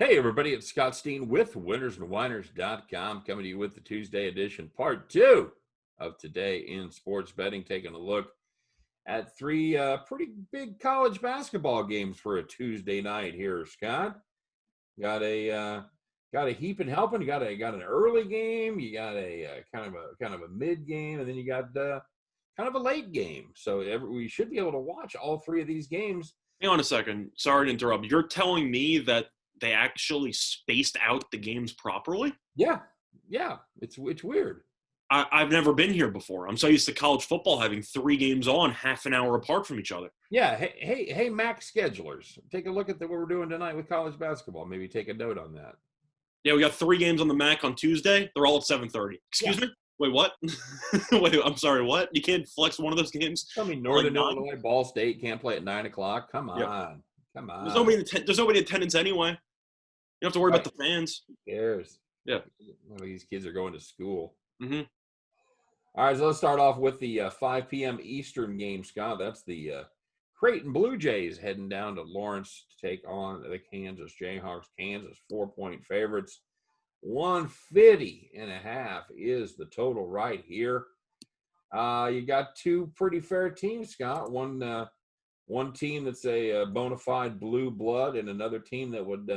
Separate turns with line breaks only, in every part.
Hey, everybody, it's Scott Steen with winnersandwhiners.com coming to you with the Tuesday edition, part two of Today in Sports Betting, taking a look at three pretty big college basketball games for a Tuesday night here, Scott. Got a heap and helping. You got an early game, you got a kind of a mid game, and then you got kind of a late game. So we should be able to watch all three of these games.
Hang on a second. Sorry to interrupt. You're telling me that they actually spaced out the games properly?
Yeah, it's weird.
I've never been here before. I'm so used to college football having three games on half an hour apart from each other.
Yeah. Hey, Mac schedulers, take a look at what we're doing tonight with college basketball. Maybe take a note on that.
Yeah, we got three games on the MAC on Tuesday. They're all at 7:30. Excuse me? Wait, what? Wait, I'm sorry, what? You can't flex one of those games?
Tell me Northern Illinois, Ball State can't play at 9 o'clock? Come on.
Yep.
Come on.
There's nobody in attendance anyway. You don't have to worry about the fans.
Who cares?
Yeah.
These kids are going to school.
Mm-hmm.
All right, so let's start off with the 5 p.m. Eastern game, Scott. That's the Creighton Blue Jays heading down to Lawrence to take on the Kansas Jayhawks. Kansas 4-point favorites. 150.5 is the total right here. You got two pretty fair teams, Scott. One team that's a bona fide blue blood, and another team that would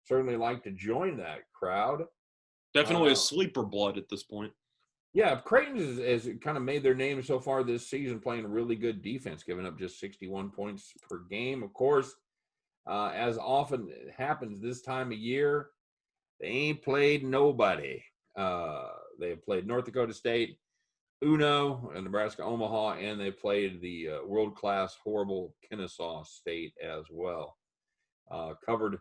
certainly like to join that crowd.
Definitely a sleeper blood at this point.
Yeah, Creighton has kind of made their name so far this season, playing really good defense, giving up just 61 points per game. Of course, as often happens this time of year, they ain't played nobody. They have played North Dakota State, Uno, and Nebraska Omaha, and they played the world-class, horrible Kennesaw State as well. Covered.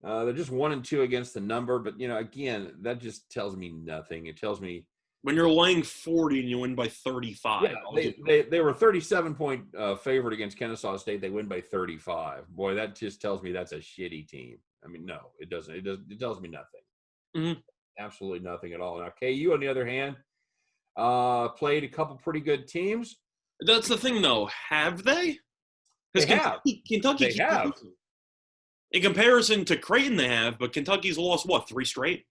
They're just 1-2 against the number, but again, that just tells me nothing. It tells me
when you're laying 40 and you win by 35.
Yeah, they were 37-point favorite against Kennesaw State. They win by 35. Boy, that just tells me that's a shitty team. I mean, no, it doesn't. It tells me nothing.
Mm-hmm.
Absolutely nothing at all. Now, KU, on the other hand, played a couple pretty good teams.
That's the thing, though. Have they?
They have.
Kentucky
they have.
In comparison to Creighton, they have, but Kentucky's lost, 3 straight?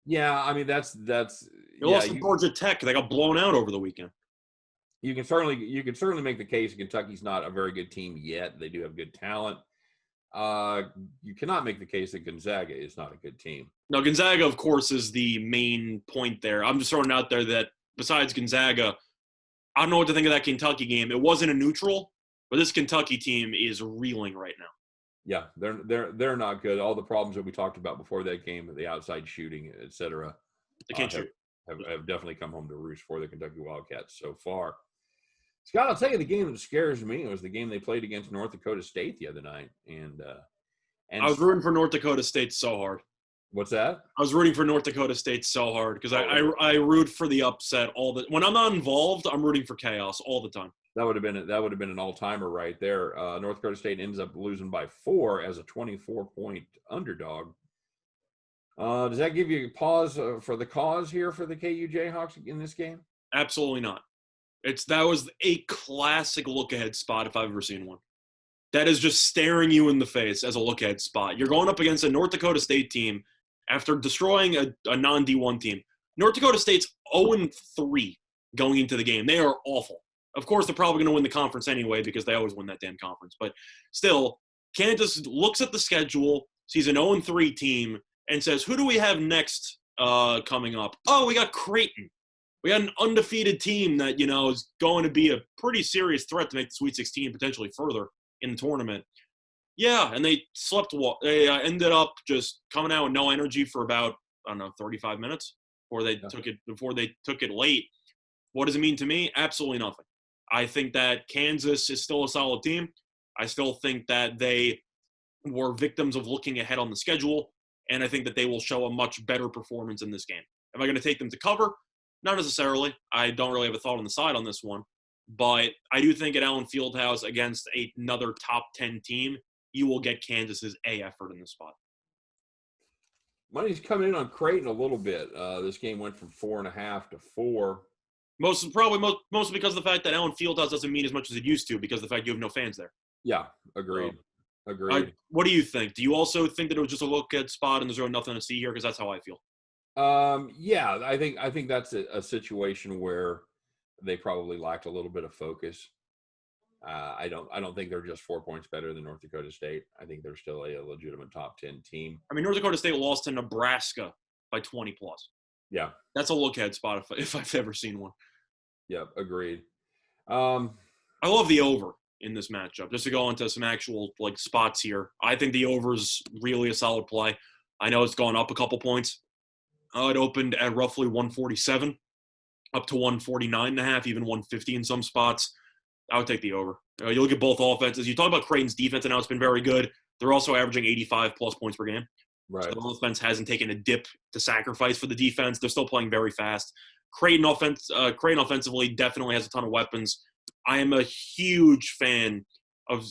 Yeah, I mean, that's
They lost to Georgia Tech. They got blown out over the weekend.
You can certainly make the case that Kentucky's not a very good team yet. They do have good talent. You cannot make the case that Gonzaga is not a good team.
No, Gonzaga, of course, is the main point there. I'm just throwing it out there that besides Gonzaga, I don't know what to think of that Kentucky game. It wasn't a neutral, but this Kentucky team is reeling right now.
Yeah, they're not good. All the problems that we talked about before that game, the outside shooting, et cetera,
they can't shoot.
Have definitely come home to roost for the Kentucky Wildcats so far. Scott, I'll tell you the game that scares me was the game they played against North Dakota State the other night, and
I was rooting for North Dakota State so hard.
What's that?
I was rooting for North Dakota State so hard because I root for the upset when I'm not involved. I'm rooting for chaos all the time.
That would have been an all-timer right there. North Dakota State ends up losing by 4 as a 24-point underdog. Does that give you a pause for the cause here for the KU Jayhawks in this game?
Absolutely not. That was a classic look-ahead spot if I've ever seen one. That is just staring you in the face as a look-ahead spot. You're going up against a North Dakota State team after destroying a non-D1 team. North Dakota State's 0-3 going into the game. They are awful. Of course, they're probably going to win the conference anyway because they always win that damn conference. But still, Kansas looks at the schedule, sees an 0-3 team, and says, who do we have next coming up? Oh, we got Creighton. We got an undefeated team that, is going to be a pretty serious threat to make the Sweet 16 potentially further in the tournament. Yeah, and they they ended up just coming out with no energy for about, 35 minutes before they took it late. What does it mean to me? Absolutely nothing. I think that Kansas is still a solid team. I still think that they were victims of looking ahead on the schedule, and I think that they will show a much better performance in this game. Am I going to take them to cover? Not necessarily. I don't really have a thought on the side on this one. But I do think at Allen Fieldhouse against another top 10 team, you will get Kansas's A effort in this spot.
Money's coming in on Creighton a little bit. This game went from 4.5 to 4.
Mostly because of the fact that Allen Fieldhouse doesn't mean as much as it used to because of the fact you have no fans there.
Yeah, agreed. Agreed.
What do you think? Do you also think that it was just a look-ahead spot and there's really nothing to see here? Because that's how I feel.
Yeah, I think that's a situation where they probably lacked a little bit of focus. I don't think they're just 4 points better than North Dakota State. I think they're still a legitimate top 10 team.
I mean, North Dakota State lost to Nebraska by 20 plus.
Yeah.
That's a look-ahead spot if I've ever seen one.
Yeah. Agreed. Um,
I love the over in this matchup. Just to go into some actual like spots here, I think the over is really a solid play. I know it's gone up a couple points. It opened at roughly 147, up to 149.5, even 150 in some spots. I would take the over. You look at both offenses. You talk about Creighton's defense, and now it's been very good. They're also averaging 85 plus points per game.
right.
So the offense hasn't taken a dip to sacrifice for the defense. They're still playing very fast. Creighton offensively definitely has a ton of weapons. I am a huge fan of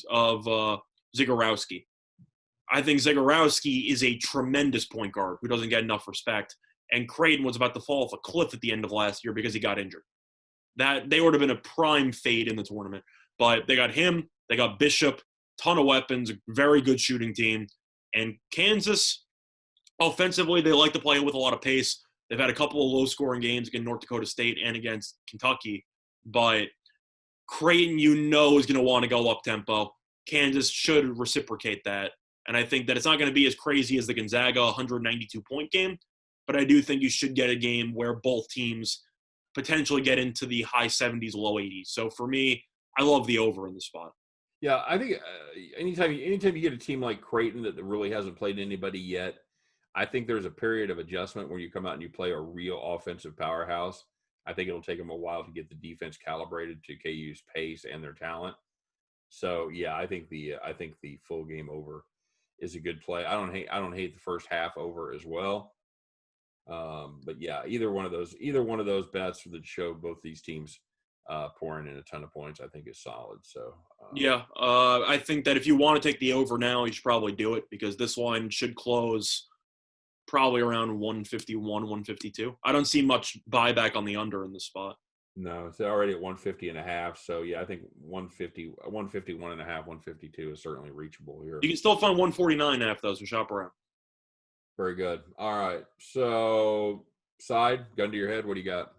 Zagorowski. I think Zagorowski is a tremendous point guard who doesn't get enough respect. And Creighton was about to fall off a cliff at the end of last year because he got injured. That they would have been a prime fade in the tournament. But they got him, they got Bishop, ton of weapons, very good shooting team. And Kansas, offensively, they like to play with a lot of pace. They've had a couple of low-scoring games against North Dakota State and against Kentucky. But Creighton, is going to want to go up-tempo. Kansas should reciprocate that. And I think that it's not going to be as crazy as the Gonzaga 192-point game. But I do think you should get a game where both teams potentially get into the high 70s, low 80s. So for me, I love the over in the spot.
Yeah, I think anytime you get a team like Creighton that really hasn't played anybody yet, I think there's a period of adjustment where you come out and you play a real offensive powerhouse. I think it'll take them a while to get the defense calibrated to KU's pace and their talent. So yeah, I think the full game over is a good play. I don't hate the first half over as well. But yeah, either one of those bets that show both these teams pouring in a ton of points, I think is solid. So
I think that if you want to take the over now, you should probably do it because this line should close probably around 151, 152. I don't see much buyback on the under in this spot.
No, it's already at 150.5. So yeah, I think 150, 151.5, 152 is certainly reachable here.
You can still find 149.5 though, so shop around.
Very good. All right. So side, gun to your head, what do you got?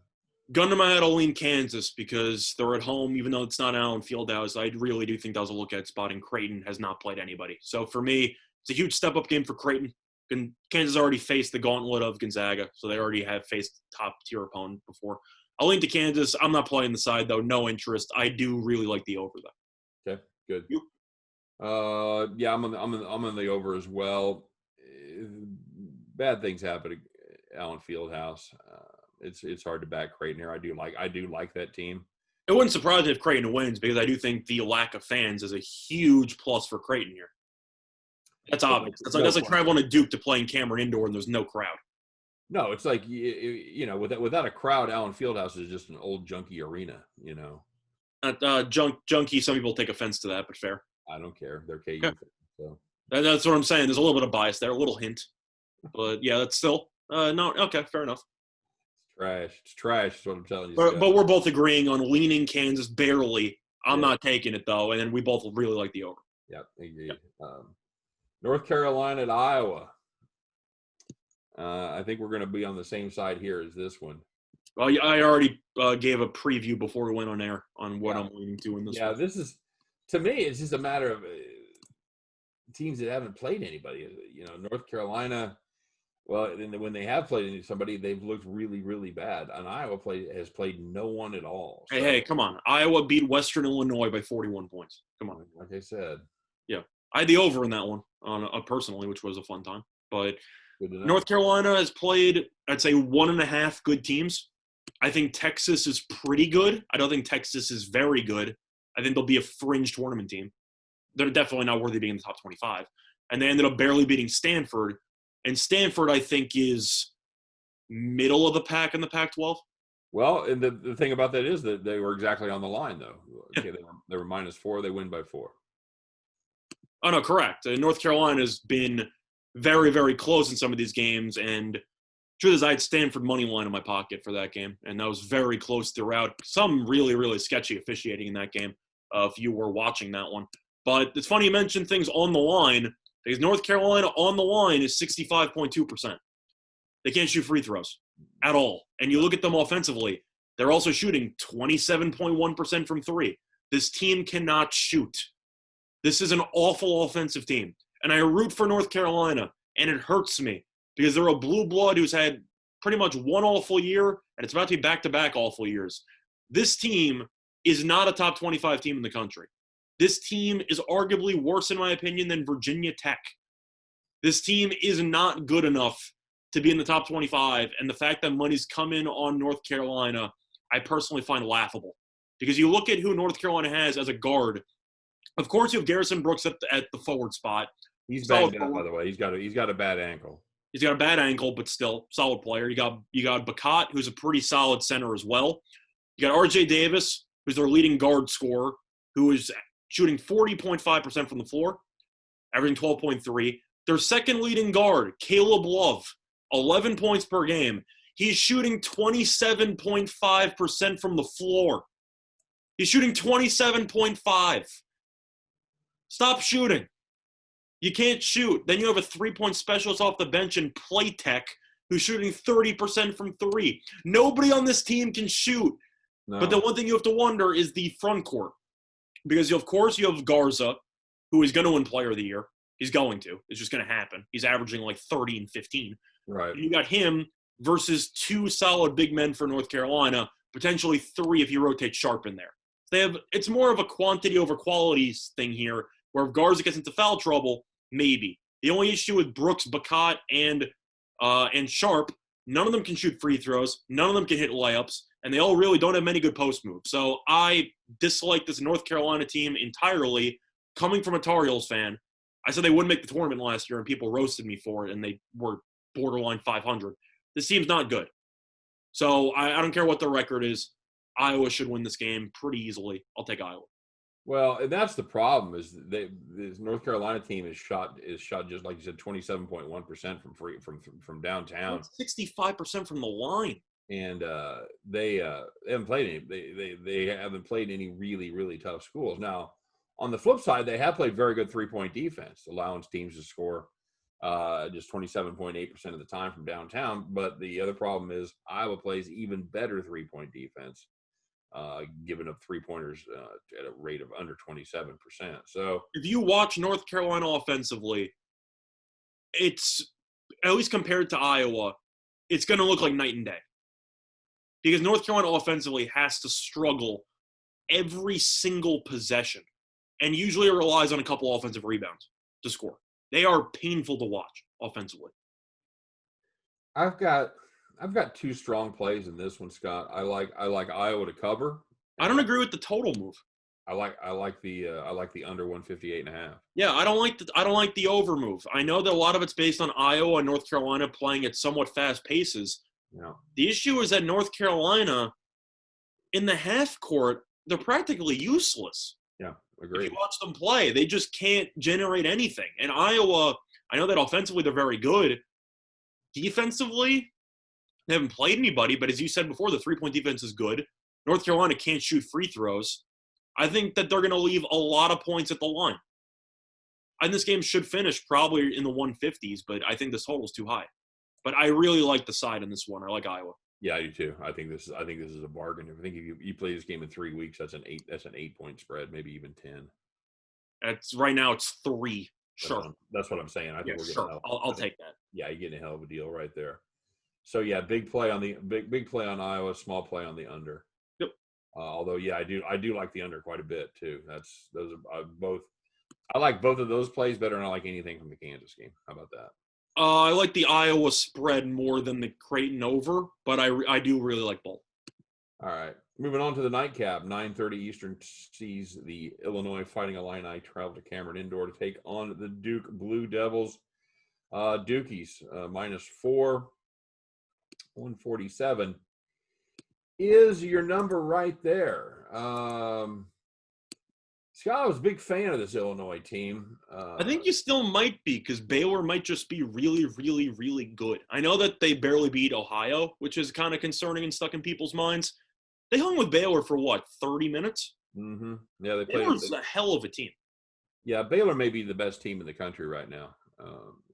Gun to my head, I'll lean Kansas because they're at home, even though it's not Allen Fieldhouse. I really do think that was a look-at spot, and Creighton has not played anybody. So for me, it's a huge step-up game for Creighton. And Kansas already faced the gauntlet of Gonzaga, so they already have faced top-tier opponent before. I'll lean to Kansas. I'm not playing the side, though. No interest. I do really like the over, though.
Okay, good.
You?
Yeah, I'm on the over as well. Bad things happen at Allen Fieldhouse. It's hard to back Creighton here. I do like that team.
It wouldn't surprise me if Creighton wins because I do think the lack of fans is a huge plus for Creighton here. That's obvious. That's like traveling to Duke to play in Cameron Indoor and there's no crowd.
No, it's like without a crowd, Allen Fieldhouse is just an old junky arena.
Junkie. Some people take offense to that, but fair.
I don't care. They're KU
Okay.
fans, so
That's what I'm saying. There's a little bit of bias there, a little hint, but yeah, that's still no. Okay, fair enough.
It's trash. Is what I'm telling you.
But we're both agreeing on leaning Kansas barely. I'm
Yeah.
not taking it though, and then we both really like the over.
Yep, agreed. North Carolina at Iowa. I think we're going to be on the same side here as this one.
Well, I already gave a preview before we went on air on what I'm leaning to in this.
Yeah, this is, to me, it's just a matter of teams that haven't played anybody. North Carolina, well, when they have played somebody, they've looked really, really bad. And Iowa has played no one at all. So,
hey, come on. Iowa beat Western Illinois by 41 points. Come on.
Like I said.
Yeah. I had the over in that one personally, which was a fun time. But North Carolina has played, I'd say, 1.5 good teams. I think Texas is pretty good. I don't think Texas is very good. I think they'll be a fringe tournament team. They're definitely not worthy of being in the top 25. And they ended up barely beating Stanford. And Stanford, I think, is middle of the pack in the Pac-12.
Well, and the thing about that is that they were exactly on the line, though. Okay, they were -4. They win by 4.
Oh, no, correct. North Carolina has been very, very close in some of these games. And truth is, I had Stanford money line in my pocket for that game. And that was very close throughout. Some really, really sketchy officiating in that game if you were watching that one. But it's funny you mention things on the line because North Carolina on the line is 65.2%. They can't shoot free throws at all. And you look at them offensively, they're also shooting 27.1% from three. This team cannot shoot. This is an awful offensive team. And I root for North Carolina, and it hurts me because they're a blue blood who's had pretty much one awful year, and it's about to be back-to-back awful years. This team is not a top 25 team in the country. This team is arguably worse, in my opinion, than Virginia Tech. This team is not good enough to be in the top 25, and the fact that money's come in on North Carolina, I personally find laughable. Because you look at who North Carolina has as a guard. Of course, you have Garrison Brooks at the forward spot.
He's banged up, by the way. He's got a bad ankle.
He's got a bad ankle, but still solid player. You got Bakat, who's a pretty solid center as well. You got R.J. Davis, who's their leading guard scorer, who is shooting 40.5% from the floor, averaging 12.3. Their second leading guard, Caleb Love, 11 points per game. He's shooting 27.5% from the floor. He's shooting 27.5. Stop shooting. You can't shoot. Then you have a three-point specialist off the bench in Playtech who's shooting 30% from three. Nobody on this team can shoot. No. But the one thing you have to wonder is the front court. Because, of course, you have Garza, who is going to win Player of the Year. He's going to. It's just going to happen. He's averaging like 30 and 15.
Right.
And you got him versus two solid big men for North Carolina, potentially three if you rotate Sharp in there. It's more of a quantity over quality thing here, where if Garza gets into foul trouble, maybe. The only issue with Brooks, Bakat, and Sharp, none of them can shoot free throws. None of them can hit layups. And they all really don't have many good post moves. So I dislike this North Carolina team entirely. Coming from a Tar Heels fan, I said they wouldn't make the tournament last year, and people roasted me for it, and they were borderline 500. This team's not good. So I don't care what the record is. Iowa should win this game pretty easily. I'll take Iowa.
Well, and that's the problem is this North Carolina team is shot just like you said 27.1% from downtown.
65% from the line.
And they haven't played any. They haven't played any really, really tough schools. Now, on the flip side, they have played very good 3-point defense, allowing teams to score just 27.8% of the time from downtown. But the other problem is Iowa plays even better 3-point defense, giving up 3-pointers at a rate of under 27%. So
if you watch North Carolina offensively, it's at least compared to Iowa, it's going to look like night and day. Because North Carolina offensively has to struggle every single possession and usually relies on a couple offensive rebounds to score. They are painful to watch offensively.
I've got two strong plays in this one, Scott. I like Iowa to cover.
I don't agree with the total move.
I like the under 158.5.
Yeah, I don't like the over move. I know that a lot of it's based on Iowa and North Carolina playing at somewhat fast paces.
Yeah.
The issue is that North Carolina, in the half court, they're practically useless.
Yeah, agreed.
If you watch them play, they just can't generate anything. And Iowa, I know that offensively they're very good. Defensively, they haven't played anybody, but as you said before, the 3-point defense is good. North Carolina can't shoot free throws. I think that they're going to leave a lot of points at the line. And this game should finish probably in the 150s, but I think this total is too high. But I really like the side in this one. I like Iowa.
Yeah, I do too. I think this is a bargain. I think if you play this game in 3 weeks, that's an 8-point spread, maybe even 10.
Right now it's 3. Sure.
That's what I'm saying. I think we're
getting I'll take that.
Yeah, you're getting a hell of a deal right there. So yeah, big play on Iowa, small play on the under.
Yep.
Although yeah, I do like the under quite a bit too. Those are both. I like both of those plays better than I like anything from the Kansas game. How about that?
I like the Iowa spread more than the Creighton over, but I do really like both.
All right. Moving on to the nightcap. 9:30 Eastern sees the Illinois Fighting Illini travel to Cameron Indoor to take on the Duke Blue Devils. Dukies, -4, 147 is your number right there. Scott, I was a big fan of this Illinois team.
I think you still might be because Baylor might just be really, really, really good. I know that they barely beat Ohio, which is kind of concerning and stuck in people's minds. They hung with Baylor for, 30 minutes?
Mm-hmm. Yeah, they played.
Baylor's a hell of a team.
Yeah, Baylor may be the best team in the country right now.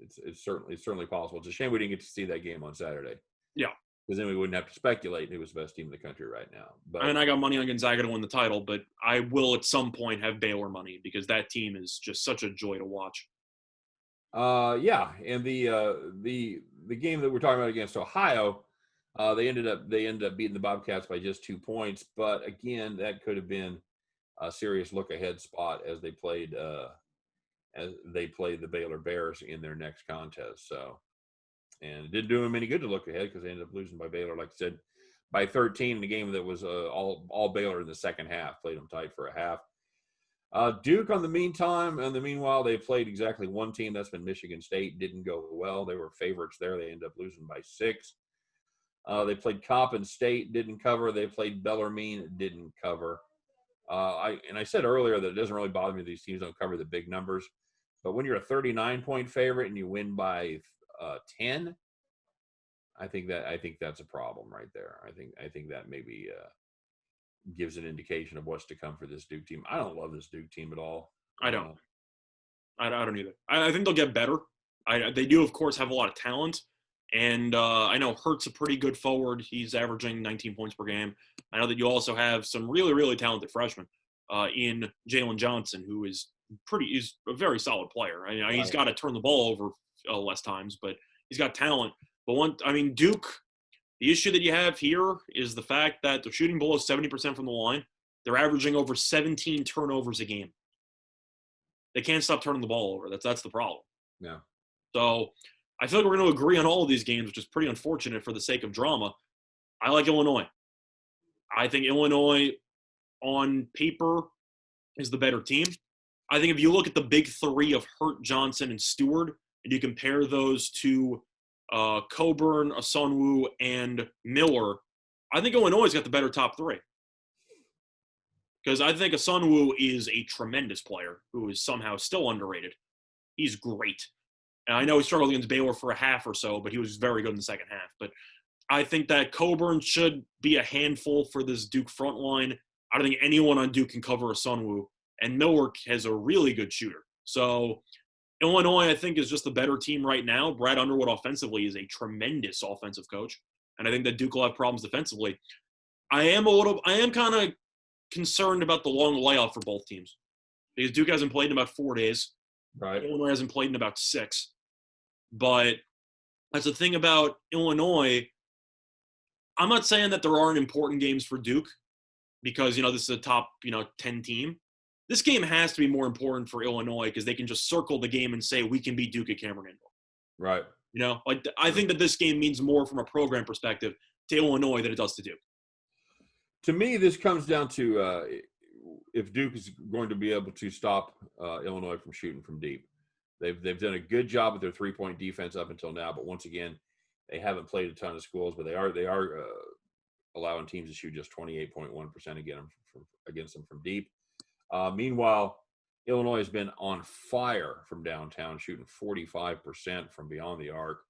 It's certainly possible. It's a shame we didn't get to see that game on Saturday,
Yeah.
because then we wouldn't have to speculate who was the best team in the country right now.
I mean,
But
I got money on Gonzaga to win the title, but I will at some point have Baylor money because that team is just such a joy to watch.
yeah, and the game that we're talking about against Ohio, they ended up beating the Bobcats by just 2 points. But again, that could have been a serious look ahead spot as they played the Baylor Bears in their next contest. So, and it didn't do them any good to look ahead because they ended up losing by Baylor, like I said, by 13 in a game that was all Baylor in the second half. Played them tight for a half. Duke, in the meanwhile, they played exactly one team. That's been Michigan State. Didn't go well. They were favorites there. They ended up losing by 6. They played Coppin State. Didn't cover. They played Bellarmine. Didn't cover. I said earlier that it doesn't really bother me these teams don't cover the big numbers, but when you're a 39-point favorite and you win by 10, I think that's a problem right there. I think that maybe gives an indication of what's to come for this Duke team. I don't love this Duke team at all.
I don't. I don't either. I think they'll get better. They do, of course, have a lot of talent. And I know Hurt's a pretty good forward. He's averaging 19 points per game. I know that you also have some really, really talented freshmen in Jalen Johnson, who is he's a very solid player. He's got to turn the ball over less times, but he's got talent. But Duke, the issue that you have here is the fact that they're shooting below 70% from the line. They're averaging over 17 turnovers a game. They can't stop turning the ball over. That's the problem.
Yeah.
So I feel like we're going to agree on all of these games, which is pretty unfortunate for the sake of drama. I like Illinois. I think Illinois, on paper, is the better team. I think if you look at the big three of Hurt, Johnson, and Stewart, and you compare those to Coburn, Asonwu, and Miller, I think Illinois has got the better top three. Because I think Asonwu is a tremendous player who is somehow still underrated. He's great. And I know he struggled against Baylor for a half or so, but he was very good in the second half. But I think that Coburn should be a handful for this Duke front line. I don't think anyone on Duke can cover Asonwu. And Millwork has a really good shooter. So Illinois, I think, is just the better team right now. Brad Underwood offensively is a tremendous offensive coach. And I think that Duke will have problems defensively. I am kind of concerned about the long layoff for both teams. Because Duke hasn't played in about 4 days.
Right.
Illinois hasn't played in about 6. But that's the thing about Illinois. I'm not saying that there aren't important games for Duke because, this is a top, 10 team. This game has to be more important for Illinois because they can just circle the game and say, we can beat Duke at Cameron Indoor.
Right.
I think that this game means more from a program perspective to Illinois than it does to Duke.
To me, this comes down to if Duke is going to be able to stop Illinois from shooting from deep. They've done a good job with their 3-point defense up until now, but once again, they haven't played a ton of schools, but they are allowing teams to shoot just 28.1% against them from deep. Meanwhile, Illinois has been on fire from downtown, shooting 45% from beyond the arc.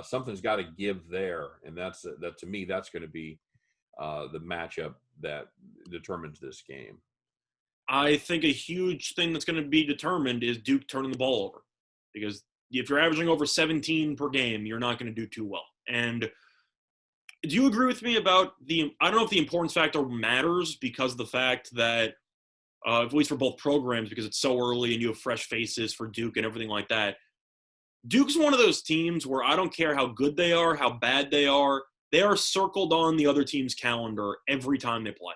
Something's got to give there, and that to me, that's going to be the matchup that determines this game.
I think a huge thing that's going to be determined is Duke turning the ball over. Because if you're averaging over 17 per game, you're not going to do too well. And do you agree with me about I don't know if the importance factor matters because of the fact that, at least for both programs, because it's so early and you have fresh faces for Duke and everything like that, Duke's one of those teams where I don't care how good they are, how bad they are circled on the other team's calendar every time they play.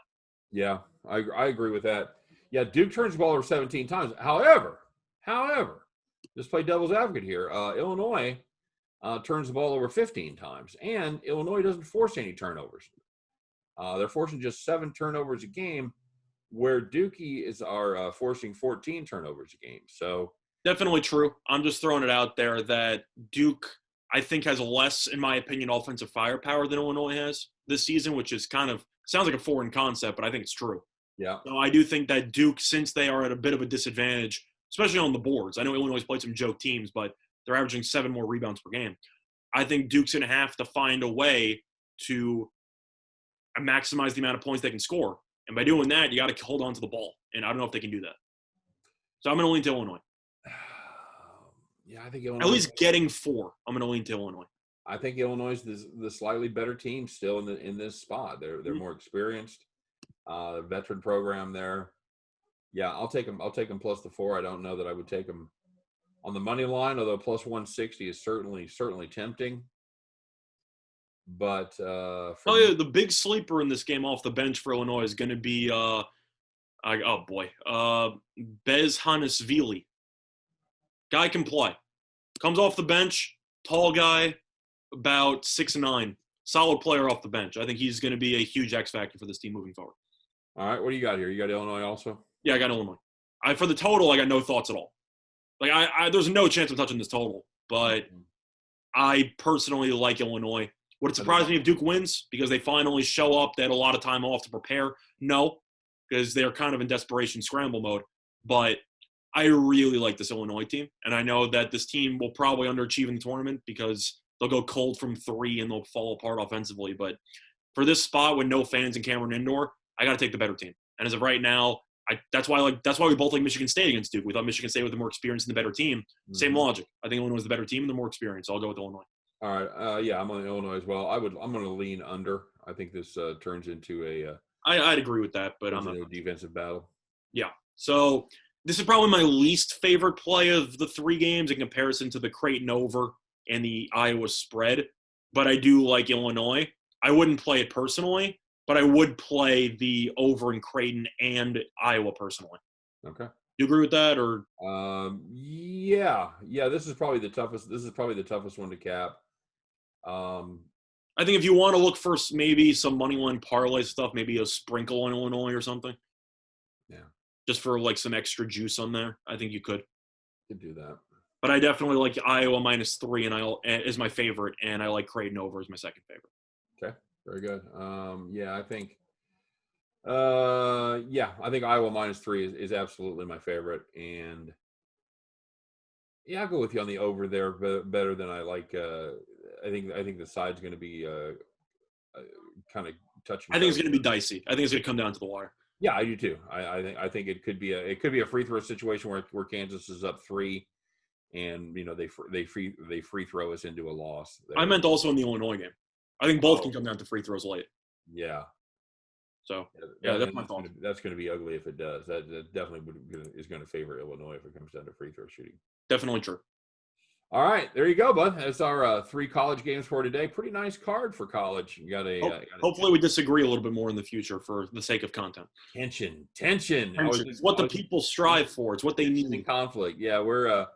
Yeah, I agree with that. Yeah, Duke turns the ball over 17 times. However, just play devil's advocate here. Illinois turns the ball over 15 times, and Illinois doesn't force any turnovers. They're forcing just 7 turnovers a game, where Dookie are forcing 14 turnovers a game. So
definitely true. I'm just throwing it out there that Duke, I think, has less, in my opinion, offensive firepower than Illinois has this season, which is sounds like a foreign concept, but I think it's true.
Yeah.
So I do think that Duke, since they are at a bit of a disadvantage, especially on the boards, I know Illinois played some joke teams, but they're averaging 7 more rebounds per game. I think Duke's going to have to find a way to maximize the amount of points they can score. And by doing that, you got to hold on to the ball. And I don't know if they can do that. So I'm going to lean to Illinois.
Yeah, I think Illinois.
At least getting 4. I'm going to lean to Illinois.
I think Illinois is the slightly better team still in this spot. They're more experienced. The veteran program there. Yeah, I'll take them. I'll take them plus the 4. I don't know that I would take them on the money line, although plus 160 is certainly tempting. But
the big sleeper in this game off the bench for Illinois is going to be Bez Hanasvili. Guy can play. Comes off the bench, tall guy, about 6'9". Solid player off the bench. I think he's going to be a huge X factor for this team moving forward.
All right, what do you got here? You got Illinois also?
Yeah, I got Illinois. For the total, I got no thoughts at all. Like there's no chance of touching this total, but I personally like Illinois. Would it surprise me if Duke wins because they finally show up? They had a lot of time off to prepare. No, because they're kind of in desperation scramble mode. But I really like this Illinois team, and I know that this team will probably underachieve in the tournament because they'll go cold from 3 and they'll fall apart offensively. But for this spot with no fans in Cameron Indoor, I got to take the better team. And as of right now, that's why we both like Michigan State against Duke. We thought Michigan State was the more experienced and the better team. Mm-hmm. Same logic. I think Illinois is the better team and the more experienced. So I'll go with Illinois.
All right. Yeah, I'm on Illinois as well. I'm going to lean under. I think this turns into a.
I'd agree with that, but I'm not
a defensive battle.
Yeah. So this is probably my least favorite play of the 3 games in comparison to the Creighton over and the Iowa spread. But I do like Illinois. I wouldn't play it personally, but I would play the over in Creighton and Iowa personally.
Okay.
You agree with that, or?
Yeah. This is probably the toughest. This is probably the toughest one to cap.
I think if you want to look for maybe some money line parlay stuff, maybe a sprinkle on Illinois or something.
Yeah.
Just for like some extra juice on there, I think you could.
Could do that.
But I definitely like Iowa -3 is my favorite, and I like Creighton over as my second favorite.
Okay, very good. I think. I think Iowa -3 is absolutely my favorite, and I'll go with you on the over there, better than I like. I think the side's going to be kind of touching.
I think it's going to be dicey. I think it's going to come down to the wire.
Yeah, I do too. I think it could be a free throw situation where Kansas is up 3, and they free throw us into a loss.
I meant also in the Illinois game. I think both can come down to free throws late.
Yeah.
So that's my thought.
That's going to be ugly if it does. That definitely is going to favor Illinois if it comes down to free throw shooting.
Definitely true.
All right, there you go, bud. That's our 3 college games for today. Pretty nice card for college. You got
hopefully we disagree a little bit more in the future for the sake of content.
Tension.
It's what the people strive for. It's what they need.
Conflict. Yeah, we're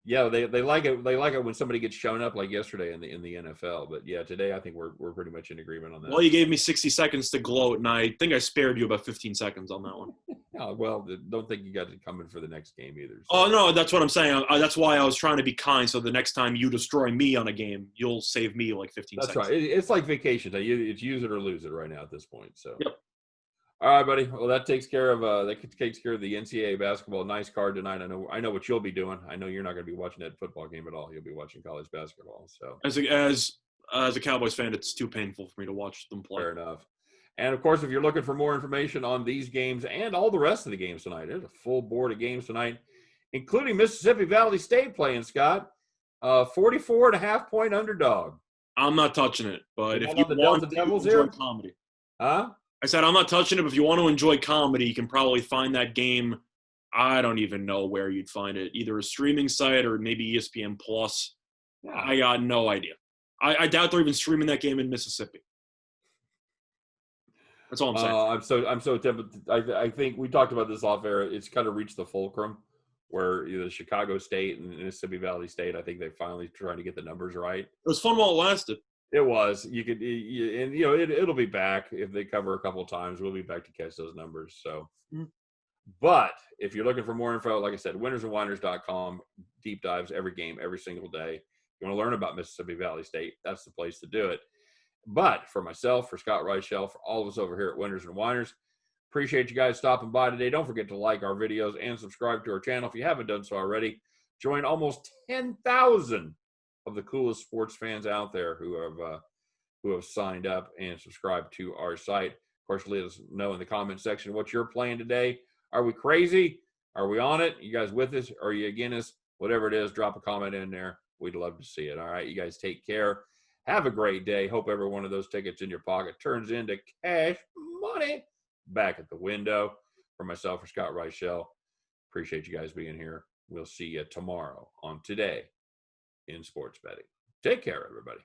they like it. They like it when somebody gets shown up like yesterday in the NFL. But yeah, today I think we're pretty much in agreement on that.
Well, you gave me 60 seconds to gloat, and I think I spared you about 15 seconds on that one.
Well, don't think you got it coming for the next game either. So.
Oh no, that's what I'm saying. That's why I was trying to be kind. So the next time you destroy me on a game, you'll save me like 15 seconds.
That's right. It's like vacation. It's use it or lose it right now at this point. So.
Yep.
All right, buddy. Well, that takes care of the NCAA basketball. Nice card tonight. I know what you'll be doing. I know you're not going to be watching that football game at all. You'll be watching college basketball. So
as a Cowboys fan, it's too painful for me to watch them play.
Fair enough. And of course, if you're looking for more information on these games and all the rest of the games tonight, there's a full board of games tonight, including Mississippi Valley State playing, Scott. 44.5-point underdog.
I'm not touching it, but if you want to enjoy comedy,
huh?
I said I'm not touching it, but if you want to enjoy comedy, you can probably find that game. I don't even know where you'd find it, either a streaming site or maybe ESPN Plus. Yeah. I got no idea. I doubt they're even streaming that game in Mississippi. That's all I'm saying.
I'm so tempted. I think we talked about this off air. It's kind of reached the fulcrum where Chicago State and Mississippi Valley State, I think they finally trying to get the numbers right.
It was fun while it lasted.
It was. It'll be back if they cover a couple of times. We'll be back to catch those numbers. So, But if you're looking for more info, like I said, winnersandwhiners.com, deep dives every game, every single day. If you want to learn about Mississippi Valley State, that's the place to do it. But for myself, for Scott Reichel, for all of us over here at Winners and Whiners, appreciate you guys stopping by today. Don't forget to like our videos and subscribe to our channel if you haven't done so already. Join almost 10,000 of the coolest sports fans out there who have signed up and subscribed to our site. Of course, let us know in the comment section what you're playing today. Are we crazy? Are we on it? You guys with us? Are you against us? Whatever it is, drop a comment in there. We'd love to see it. All right, you guys take care. Have a great day. Hope every one of those tickets in your pocket turns into cash money back at the window. For myself, for Scott Reichel, appreciate you guys being here. We'll see you tomorrow on Today in Sports Betting. Take care, everybody.